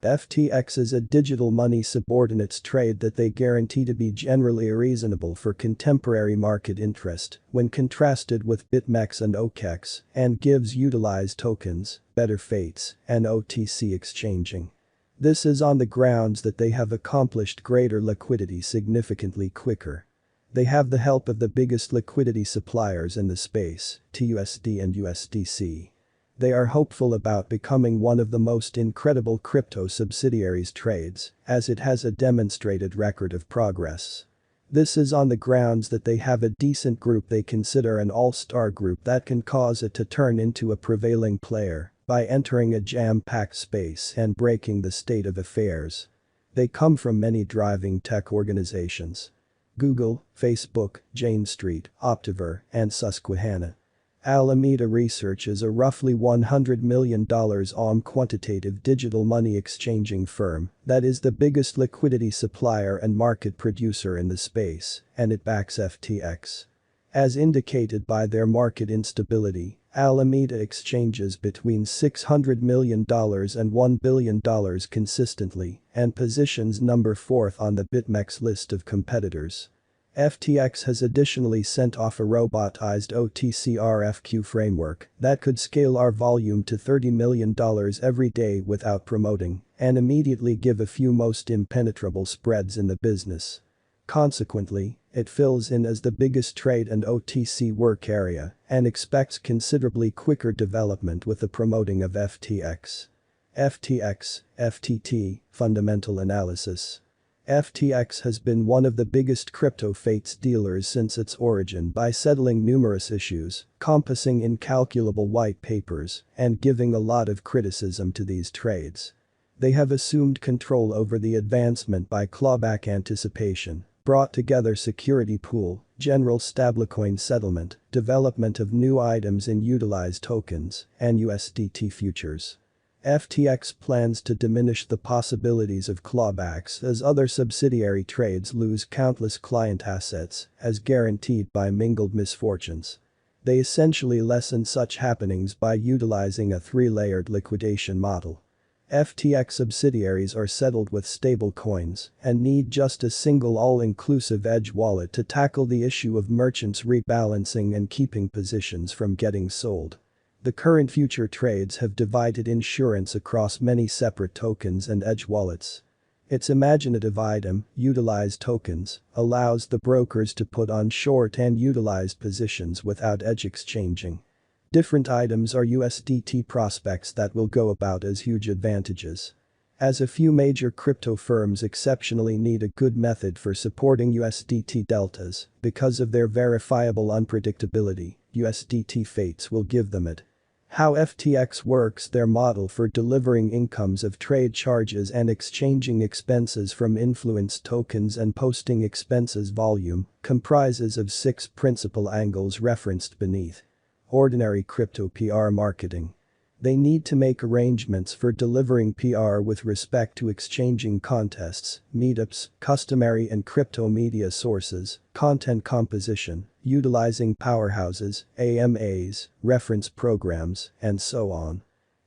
FTX is a digital money subordinates trade that they guarantee to be generally reasonable for contemporary market interest when contrasted with BitMEX and OKEX and gives utilized tokens, better fates, and OTC exchanging. This is on the grounds that they have accomplished greater liquidity significantly quicker. They have the help of the biggest liquidity suppliers in the space, TUSD and USDC. They are hopeful about becoming one of the most incredible crypto subsidiaries trades, as it has a demonstrated record of progress. This is on the grounds that they have a decent group they consider an all-star group that can cause it to turn into a prevailing player by entering a jam-packed space and breaking the state of affairs. They come from many driving tech organizations: Google, Facebook, Jane Street, Optiver, and Susquehanna. Alameda Research is a roughly $100 million quantitative digital money exchanging firm that is the biggest liquidity supplier and market producer in the space, and it backs FTX. As indicated by their market instability, Alameda exchanges between $600 million and $1 billion consistently and positions number 4th on the BitMEX list of competitors. FTX has additionally sent off a robotized OTC RFQ framework that could scale our volume to $30 million every day without promoting and immediately give a few most impenetrable spreads in the business. Consequently, it fills in as the biggest trade and OTC work area and expects considerably quicker development with the promoting of FTX. Ftx Ftt Fundamental Analysis. FTX has been one of the biggest crypto fates dealers since its origin by settling numerous issues, compassing incalculable white papers, and giving a lot of criticism to these trades. They have assumed control over the advancement by clawback anticipation, brought together security pool, general stablecoin settlement, development of new items in utilized tokens, and USDT futures. FTX plans to diminish the possibilities of clawbacks as other subsidiary trades lose countless client assets as guaranteed by mingled misfortunes. They essentially lessen such happenings by utilizing a 3-layered liquidation model. FTX subsidiaries are settled with stable coins and need just a single all-inclusive edge wallet to tackle the issue of merchants rebalancing and keeping positions from getting sold. The current future trades have divided insurance across many separate tokens and edge wallets. Its imaginative item, utilized tokens, allows the brokers to put on short and utilized positions without edge exchanging. Different items are USDT prospects that will go about as huge advantages. As a few major crypto firms exceptionally need a good method for supporting USDT deltas because of their verifiable unpredictability, USDT fates will give them it. How FTX works: their model for delivering incomes of trade charges and exchanging expenses from influenced tokens and posting expenses volume comprises of 6 principal angles referenced beneath. Ordinary crypto PR marketing. They need to make arrangements for delivering PR with respect to exchanging contests, meetups, customary and crypto media sources, content composition, utilizing powerhouses, AMAs, reference programs, and so on.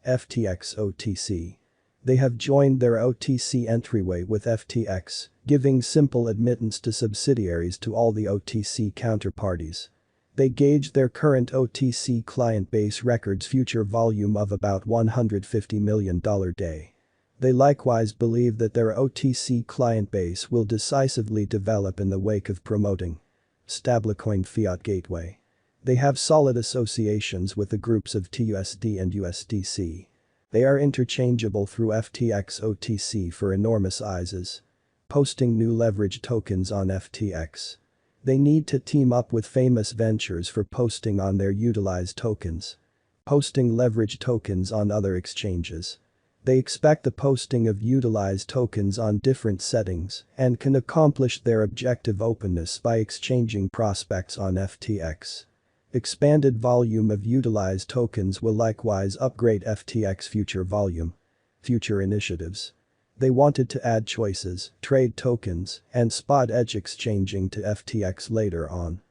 FTX OTC. They have joined their OTC entryway with FTX, giving simple admittance to subsidiaries to all the OTC counterparties. They gauge their current OTC client base records future volume of about $150 million day. They likewise believe that their OTC client base will decisively develop in the wake of promoting stablecoin fiat gateway. They have solid associations with the groups of TUSD and USDC. They are interchangeable through FTX OTC for enormous ISAs. Posting new leverage tokens on FTX. They need to team up with famous ventures for posting on their utilized tokens. Posting leverage tokens on other exchanges. They expect the posting of utilized tokens on different settings and can accomplish their objective openness by exchanging prospects on FTX. Expanded volume of utilized tokens will likewise upgrade FTX future volume. Future initiatives. They wanted to add choices, trade tokens, and spot edge exchanging to FTX later on.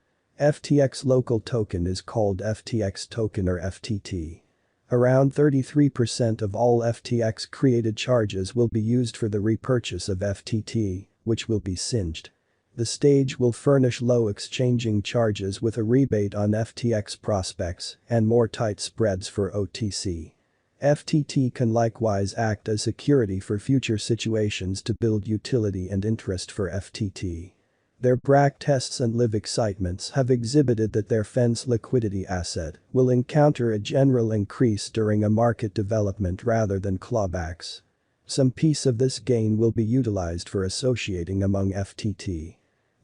FTX local token is called FTX token or FTT. Around 33% of all FTX created charges will be used for the repurchase of FTT, which will be singed. The stage will furnish low exchanging charges with a rebate on FTX prospects and more tight spreads for OTC. FTT can likewise act as security for future situations to build utility and interest for FTT. Their BRAC tests and live excitements have exhibited that their fence liquidity asset will encounter a general increase during a market development rather than clawbacks. Some piece of this gain will be utilized for associating among FTT.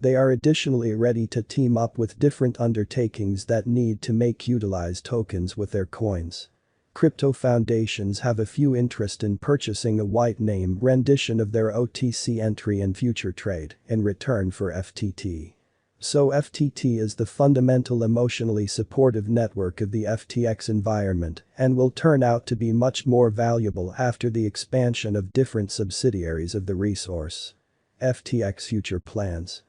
They are additionally ready to team up with different undertakings that need to make utilize tokens with their coins. Crypto foundations have a few interest in purchasing a white name rendition of their OTC entry and future trade in return for FTT. So FTT is the fundamental emotionally supportive network of the FTX environment and will turn out to be much more valuable after the expansion of different subsidiaries of the resource. FTX future plans.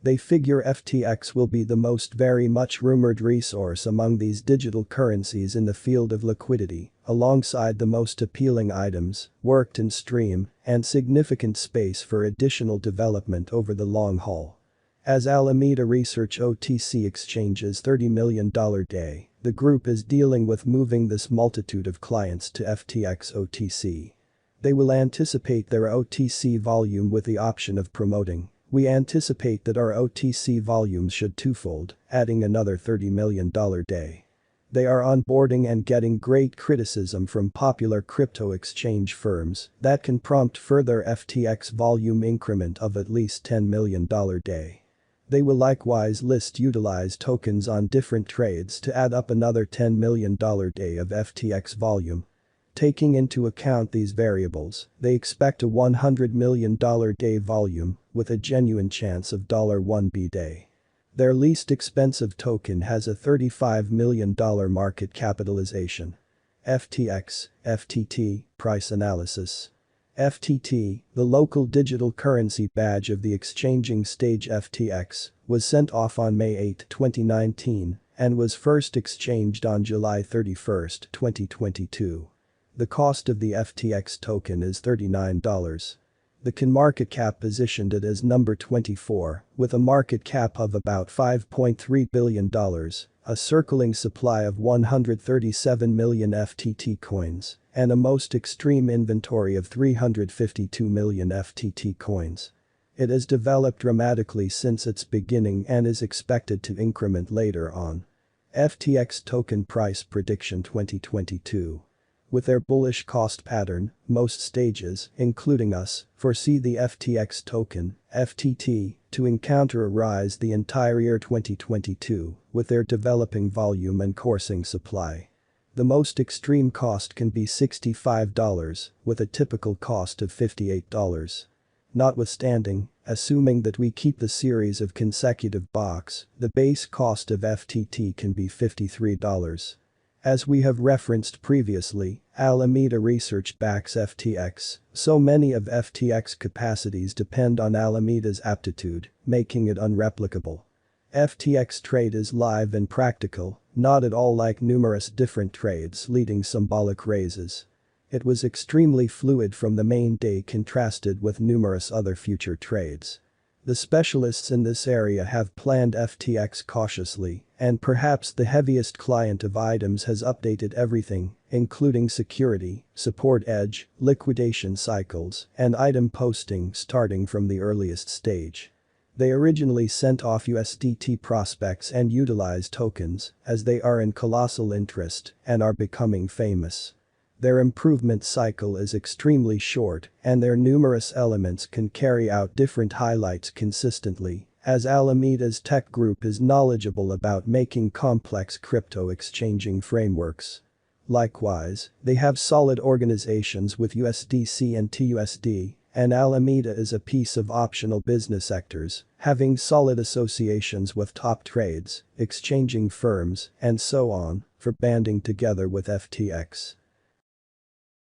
They figure FTX will be the most very much rumored resource among these digital currencies in the field of liquidity, alongside the most appealing items, worked in stream, and significant space for additional development over the long haul. As Alameda Research OTC exchanges $30 million day, the group is dealing with moving this multitude of clients to FTX OTC. They will anticipate their OTC volume with the option of promoting. We anticipate that our OTC volumes should twofold, adding another $30 million day. They are onboarding and getting great criticism from popular crypto exchange firms that can prompt further FTX volume increment of at least $10 million day. They will likewise list utilized tokens on different trades to add up another $10 million day of FTX volume. Taking into account these variables, they expect a $100 million day volume with a genuine chance of $1B day. Their least expensive token has a $35 million market capitalization. FTX, FTT, price analysis. FTT, the local digital currency badge of the exchanging stage FTX, was sent off on May 8, 2019, and was first exchanged on July 31, 2022. The cost of the FTX token is $39. The CoinMarketCap positioned it as number 24, with a market cap of about $5.3 billion, a circling supply of 137 million FTT coins, and a most extreme inventory of 352 million FTT coins. It has developed dramatically since its beginning and is expected to increment later on. FTX token price prediction 2022. With their bullish cost pattern, most stages, including us, foresee the FTX token, FTT, to encounter a rise the entire year 2022, with their developing volume and coursing supply. The most extreme cost can be $65, with a typical cost of $58. Notwithstanding, assuming that we keep the series of consecutive blocks, the base cost of FTT can be $53. As we have referenced previously, Alameda Research backs FTX, so many of FTX capacities depend on Alameda's aptitude, making it unreplicable. FTX trade is live and practical, not at all like numerous different trades leading symbolic raises. It was extremely fluid from the main day contrasted with numerous other future trades. The specialists in this area have planned FTX cautiously, and perhaps the heaviest client of items has updated everything, including security, support edge, liquidation cycles, and item posting starting from the earliest stage. They originally sent off USDT prospects and utilized tokens, as they are in colossal interest and are becoming famous. Their improvement cycle is extremely short, and their numerous elements can carry out different highlights consistently, as Alameda's tech group is knowledgeable about making complex crypto exchanging frameworks. Likewise, they have solid organizations with USDC and TUSD, and Alameda is a piece of optional business sectors, having solid associations with top trades, exchanging firms, and so on, for banding together with FTX.